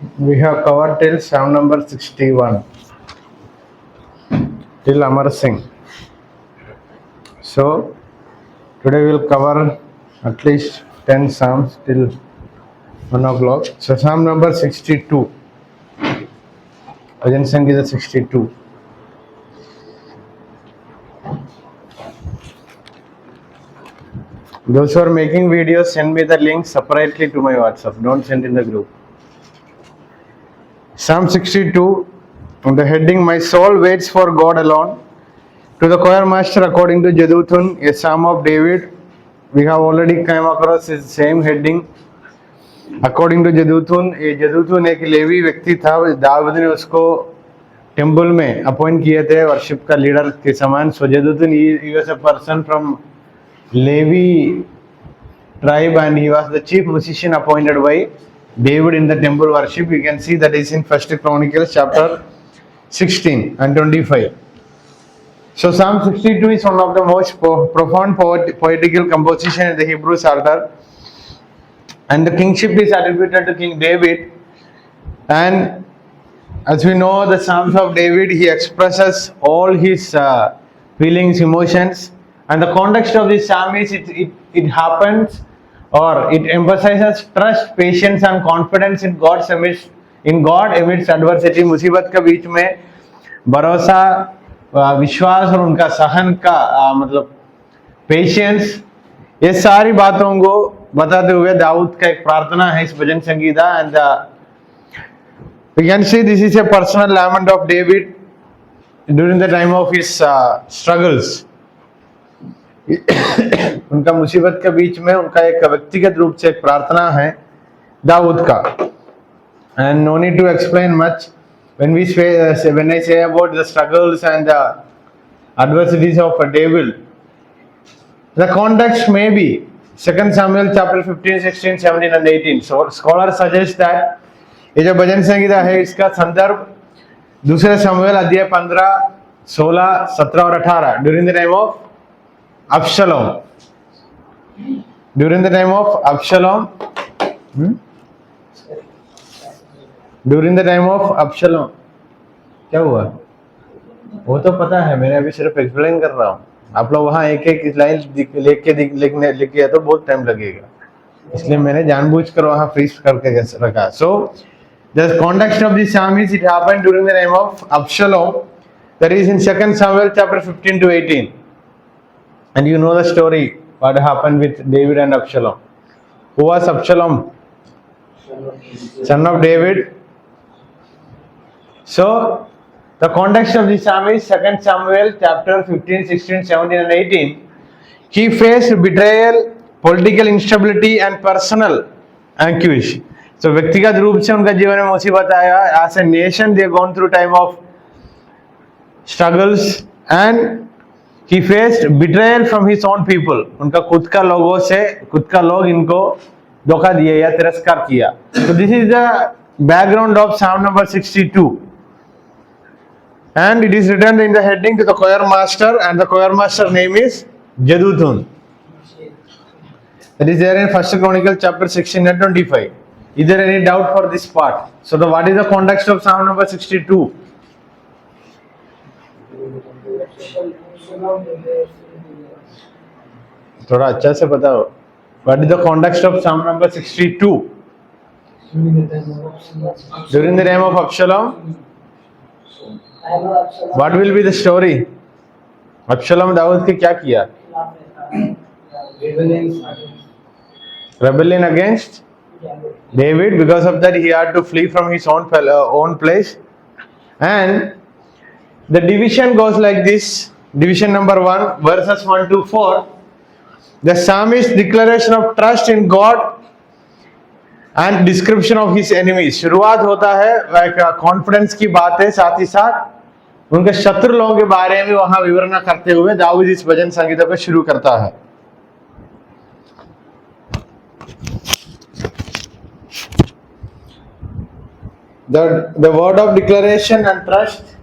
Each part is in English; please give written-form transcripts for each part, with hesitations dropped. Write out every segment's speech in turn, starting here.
We have covered till Psalm number 61, till Amar Singh. So, today we will cover at least 10 Psalms till 1 o'clock. So, Psalm number 62. Bhajan Singh is a 62. Those who are making videos, send me the link separately to my WhatsApp. Don't send in the group. Psalm 62, on the heading, My soul waits for God alone. To the choir master, according to Jeduthun, a Psalm of David. We have already come across the same heading. According to Jeduthun, ये Jeduthun एक levy व्यक्ति था, दाऊद ने उसको temple में appoint किए थे worship का लीडर के समान. सो जदूथुन ही was a person from Levi tribe and he was the chief musician appointed by David in the temple worship. You can see that is in First Chronicles chapter 16 and 25. So Psalm 62 is one of the most profound poetical composition in the Hebrew Psalter, and the kingship is attributed to King David. And as we know, the Psalms of David, he expresses all his feelings, emotions, and the context of this psalm is it happens, or it emphasizes trust, patience, and confidence in God amidst adversity. मुसीबत के बीच में भरोसा, विश्वास और उनका सहन का मतलब पेशेंस, ये सारी बातों को बताते हुए दाऊद का एक प्रार्थना है इस भजन संगीता. And we can see this is a personal lament of David during the time of his struggles. उनका मुसीबत के बीच में उनका एक व्यक्तिगत रूप से एक प्रार्थना है दाऊद का. And no need to explain much when I say about the struggles and the adversities of David. The context may be 2 Samuel chapter 15, 16, 17 and 18. So scholars suggest that ये जो भजन संगीता है इसका संदर्भ 2 शमूएल अध्याय 15, 16, 17 और 18 during the time of Absalom. During the time of Absalom during the time of Absalom. क्या हुआ वो तो पता है, मैंने अभी सिर्फ एक्सप्लेन कर रहा हूँ. आप लोग वहाँ एक एक लाइन लिखे तो बहुत टाइम लगेगा, इसलिए मैंने जानबूझकर वहाँ फ्रीज करके रखा. सो the context of this psalm is it happened during the time of Absalom, that is in 2 Samuel chapter 15 to 18, and you know the story what happened with David and Absalom. Who was Absalom? Son of David. So the context of this psalm is 2 Samuel chapter 15, 16, 17 and 18. He faced betrayal, political instability and personal anguish. So व्यक्तिगत रूप से उनका जीवन में मुसीबत आया. As a nation they gone through time of struggles and he faced betrayal from his own people. उनका खुद का लोगों से खुद का लोग इनको धोखा दिया या तिरस्कार किया. So this is the background of Psalm number 62, and it is written in the heading to the choir master, and the choir master name is Jeduthun. That is there in First Chronicles chapter 16 and 25. Is there any doubt for this part? So what is the context of Psalm number 62? थोड़ा अच्छा से बताओ. What is the context of Psalm number 62? During the time of Absalom. What will be the story? Absalom Dawood के क्या किया? Rebellion against David. Because of that he had to flee from his own place. And the division goes like this. Division number 1, verses 1 to 4. The psalmist's declaration of trust in God and description of his enemies. शुरुआत होता है confidence की बात है, साथ ही साथ उनके शत्रु लोगों के बारे में वहां विवरण करते हुए दाऊद इस भजन संगीत को शुरू करता है. The word of declaration and trust,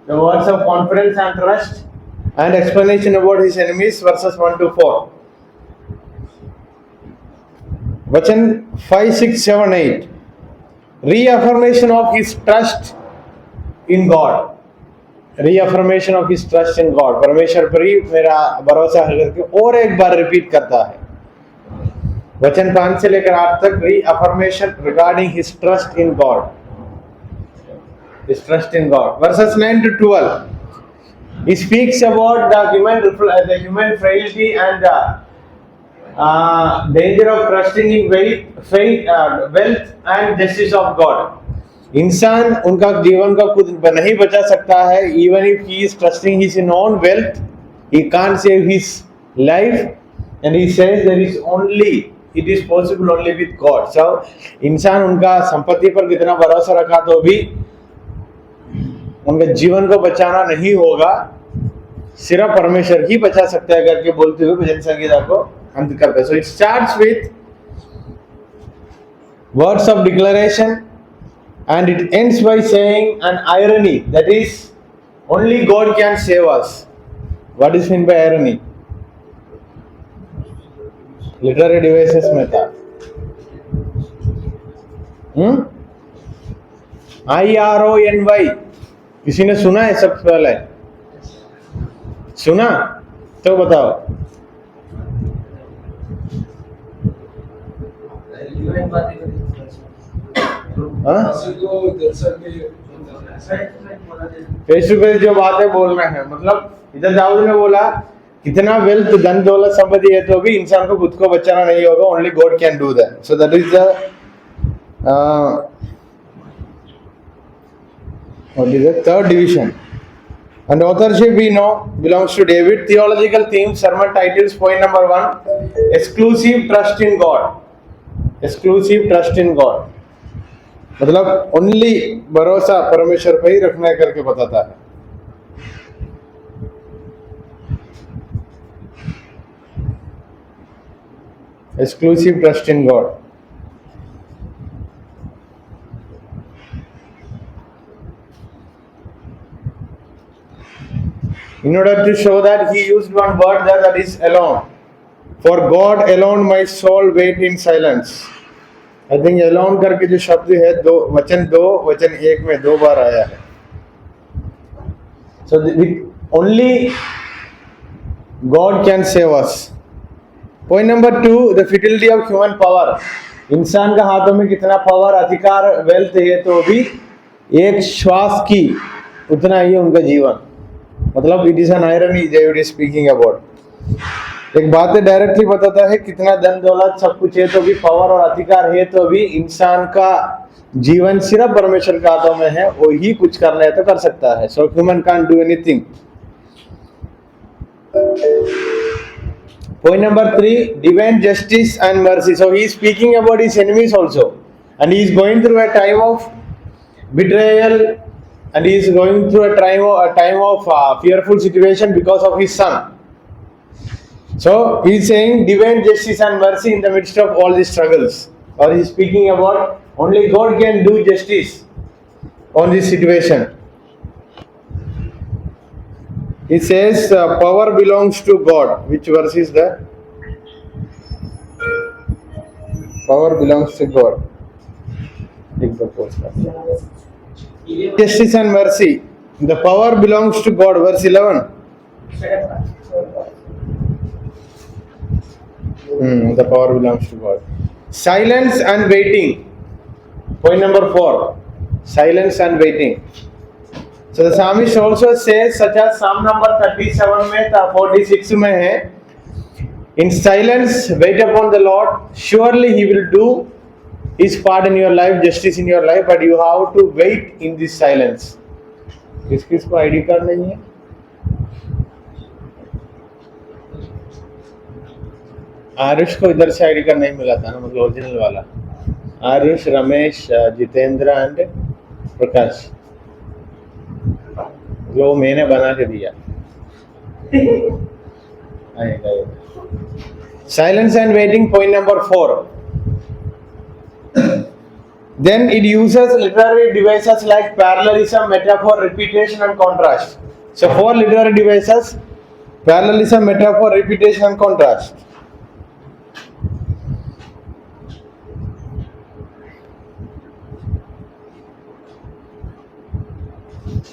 the words of confidence and trust, and explanation about his enemies, verses 1 to 4. वचन 5, 6, 7, 8. reaffirmation of his trust in God. Reaffirmation of his trust in God, परमेश्वर पर ही मेरा भरोसा है करके और एक बार repeat करता है। वचन 5 से लेकर 8 तक reaffirmation regarding his trust in God, his trust in God. Verses 9 to 12 he speaks about the human frailty and the danger of trusting in wealth and justice of God. इंसान उनका जीवन का खुद नहीं बचा सकता है। Even if he is trusting his own wealth, he can't save his life, and he says there is only, it is possible only with God. So इंसान उनका संपत्ति पर कितना भरोसा रखा तो भी उनके जीवन को बचाना नहीं होगा, सिर्फ परमेश्वर ही बचा सकता है करके बोलते हुए भजन संगीता को अंत करते हैं। So it starts with words of declaration and it ends by saying an irony, that is only God can save us. What is meant by irony? Literary devices में था IRONY, किसी ने सुना है? सबसे पहले सुना तो बताओ। फेस टू फेस जो बातें बोलना है, मतलब इधर दाऊद ने बोला कितना वेल्थ, धन दौलत संपत्ति है तो भी इंसान को खुद को बचाना नहीं होगा, only God can do that. So that is the third division. And authorship we know belongs to David. Theological theme, sermon titles, point number 1, exclusive trust in God. Exclusive trust in God, मतलब only भरोसा परमेश्वर पर ही रखना करके बताता है। Exclusive trust in God. In order to show that, he used one word there, that is alone. For God alone my soul wait in silence. I think alone करके जो शब्द है वचन 1 में 2 बार आया है। So only God can save us. Point number 2, the futility of human power. इंसान का हाथों में कितना पावर, अधिकार, वेल्थ है तो भी एक श्वास की उतना ही उनका जीवन, मतलब it is an irony David is speaking about. एक बात है डायरेक्टली बताता है कितना धन दौलत सब कुछ है तो भी, पावर और अधिकार है तो भी इंसान का जीवन सिर्फ परमेश्वर के हाथों में है, वो ही कुछ करना है तो कर सकता है। So human can't do anything. Point number 3, divine justice and mercy. So he is speaking about his enemies also, and he is going through a time of betrayal, and he is going through a time of fearful situation because of his son. So he is saying divine justice and mercy in the midst of all these struggles, or he is speaking about only God can do justice on this situation. He says power belongs to God. Which verse is that? Power belongs to God. Justice and mercy, the power belongs to God. Verse 11. The power belongs to God. Silence and waiting. Point number 4, silence and waiting. So the psalmist also says, such as Psalm number 37 में 46 में है, in silence wait upon the Lord, surely he will do his part in your life, justice in your life, but you have to wait in this silence. किसको ID card नहीं है? आरुष को इधर से ID card नहीं मिला था ना, मतलब ओरिजिनल वाला। आरुष, रमेश, जितेंद्र एंड प्रकाश, जो मैंने बना के दिया। Silence and waiting, point number 4. Then it uses literary devices like parallelism, metaphor, repetition and contrast. So 4 literary devices: parallelism, metaphor, repetition and contrast.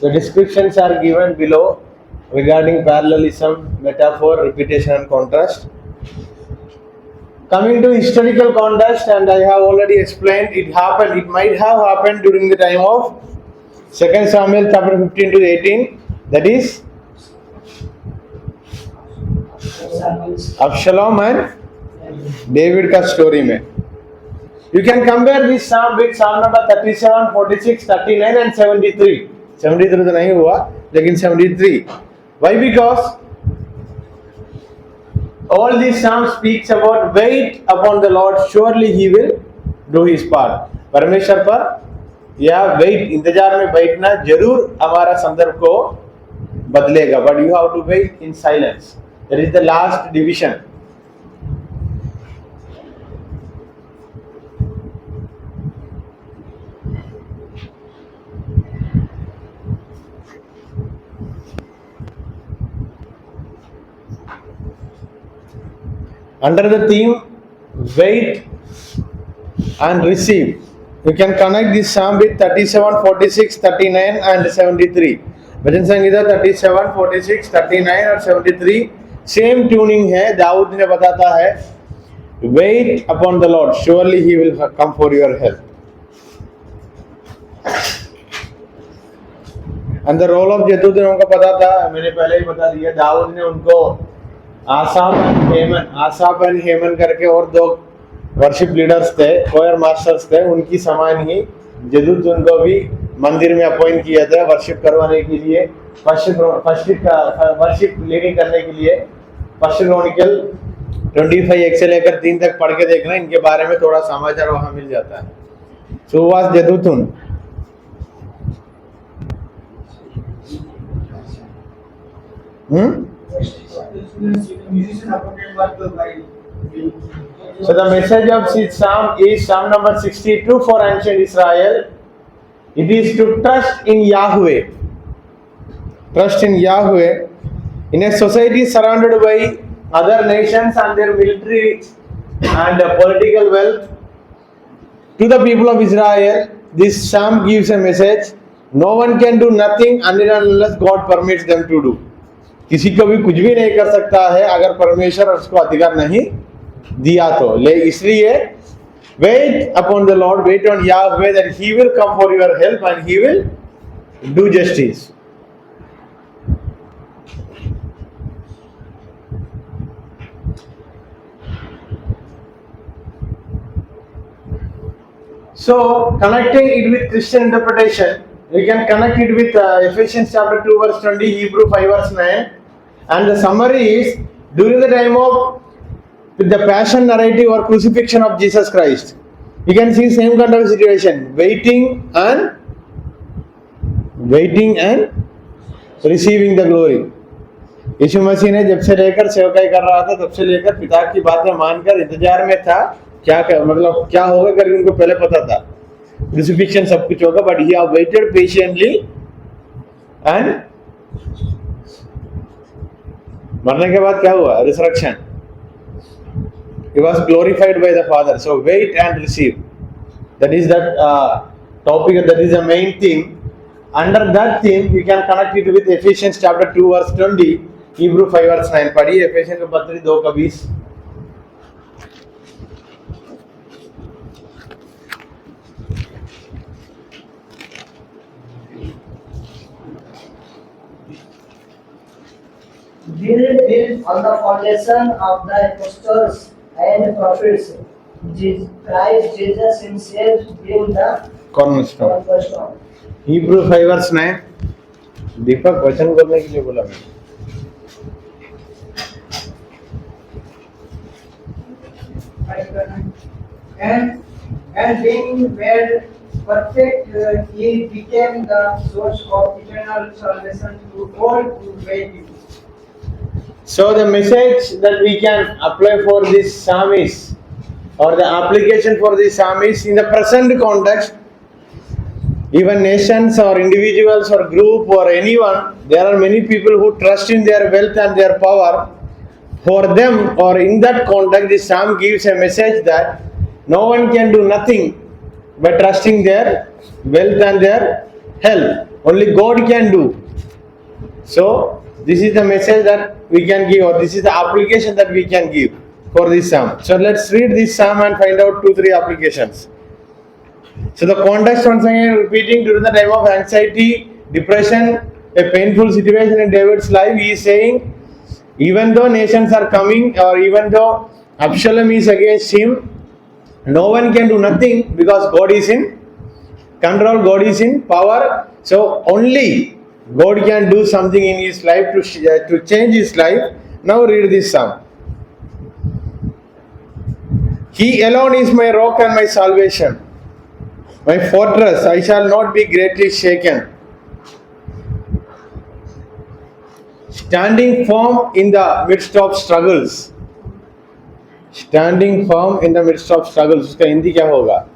The descriptions are given below regarding parallelism, metaphor, repetition and contrast. Coming to historical context, and I have already explained, it might have happened during the time of 2 Samuel chapter 15 to 18, that is Absalom and David का story में. You can compare this psalm with psalm number 37, 46, 39 and 73. 73 तो नहीं हुआ, लेकिन 73. Why? Because all these psalms speaks about wait upon the Lord, surely He will do His part. परमेश्वर पर या wait, इंतजार में बैठना जरूर हमारा संदर्भ को बदलेगा. But you have to wait in silence. That is the last division. Under the theme wait and receive, you can connect this psalm with 37, 46, 39 and 73. भजन संगीता 37, 46, 39 और 73 सेम ट्यूनिंग है. दाऊद ने बताता है wait upon the Lord, surely He will come for your help. And the role of जेदूतून उनको पता था, मैंने पहले ही बता दिया. दाऊद ने उनको आसाफ एंड हेमन करके और दो वर्शिप लीडर्स थे, कोयर मास्टर्स थे, उनकी समान ही जेदूतून को भी मंदिर में अपॉइंट किया था वर्शिप करवाने के लिए, वर्शिप लीडिंग करने के लिए. फर्स्ट क्रॉनिकल 25 1 से लेकर 3 तक पढ़ के देखना, इनके बारे में थोड़ा समाचार वहां मिल जाता है. सो वाज जेदूतून. So the message of this psalm is Psalm number 62 for ancient Israel. It is to trust in Yahweh. Trust in Yahweh. In a society surrounded by other nations and their military and political wealth, to the people of Israel, this psalm gives a message. No one can do nothing unless God permits them to do. किसी को भी कुछ भी नहीं कर सकता है अगर परमेश्वर उसको अधिकार नहीं दिया तो. इसलिए wait upon the Lord, wait on Yahweh that He will come for your help and He will do justice. So connecting it with Christian interpretation, we can connect it with Ephesians chapter 2 verse 20, Hebrew 5 verse 9, and the summary is during the time of the passion narrative or crucifixion of Jesus Christ, you can see same kind of situation, waiting and receiving the glory. यीशु मसीह ने जब से लेकर सेवकाई कर रहा था तब से लेकर पिता की बातें मानकर इंतजार में था, मतलब क्या होगा करके उनको पहले पता था. क्रूसिफिक्शन सब कुछ होगा, but he have waited patiently and मरने के बाद क्या हुआ? Resurrection. He was glorified by the Father. So wait and receive. That is that topic. That is the main theme. Under that theme, you can connect it with Ephesians chapter 2 verse 20, Hebrew 5 verse 9. पढ़िए efficiency का पत्री 2 का 20. Built on the foundation of the apostles and prophets, Christ Jesus Himself being the cornerstone. Hebrew 5 verse 9. दीपक वचन करने के लिए बोला मैं. And being made perfect, He became the source of eternal salvation to all who wait Him. So the message that we can apply for this psalm is, or the application for this psalm is, in the present context, even nations or individuals or group or anyone, there are many people who trust in their wealth and their power. For them, or in that context, this psalm gives a message that no one can do nothing by trusting their wealth and their health. only God can do. So this is the message that we can give, or this is the application that we can give for this psalm. So let's read this psalm and find out 2-3 applications. So the context, once again repeating, during the time of anxiety, depression, a painful situation in David's life, he is saying, even though nations are coming, or even though Absalom is against him, no one can do nothing because God is in control, God is in power. So only God can do something in his life to change his life. Now read this psalm. He alone is my rock and my salvation, my fortress, I shall not be greatly shaken. Standing firm in the midst of struggles. Standing firm in the midst of struggles. उसका हिंदी क्या होगा?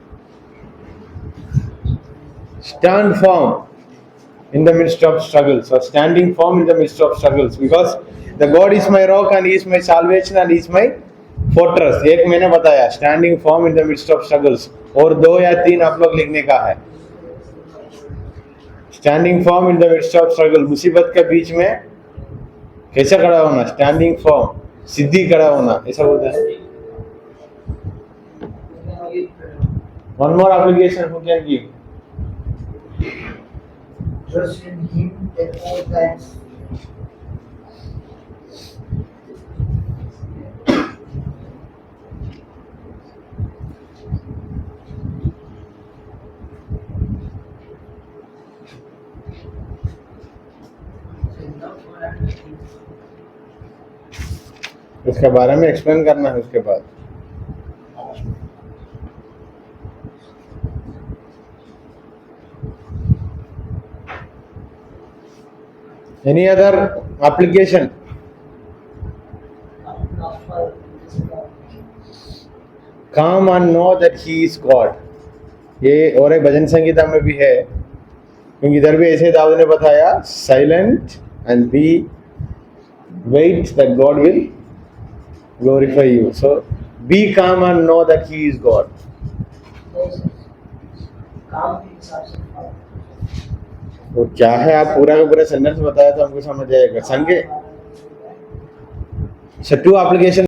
Stand firm in the midst of struggles, or standing firm in the midst of struggles, because the God is my rock and He is my salvation and He is my fortress. एक मैंने बताया, standing firm in the midst of struggles, और 2 या 3 आप लोग लिखने का है. Standing firm in the midst of struggle, मुसीबत के बीच में कैसे खड़ा होना? Standing firm, सिद्धि खड़ा होना, ऐसा बोलते हैं. One more application who can give? Trust in Him at all times. उसके बारे में एक्सप्लेन करना है उसके बाद. Any other application? Come and know that He is God. ये और एक भजन संगीता में भी है, क्योंकि इधर भी ऐसे दाऊद ने बताया, silent and be wait that God will glorify you. So be calm and know that He is God. वो क्या है, आप पूरा का पूरा सेंटेंस बताया तो हमको समझ आएगा. संगे 2 application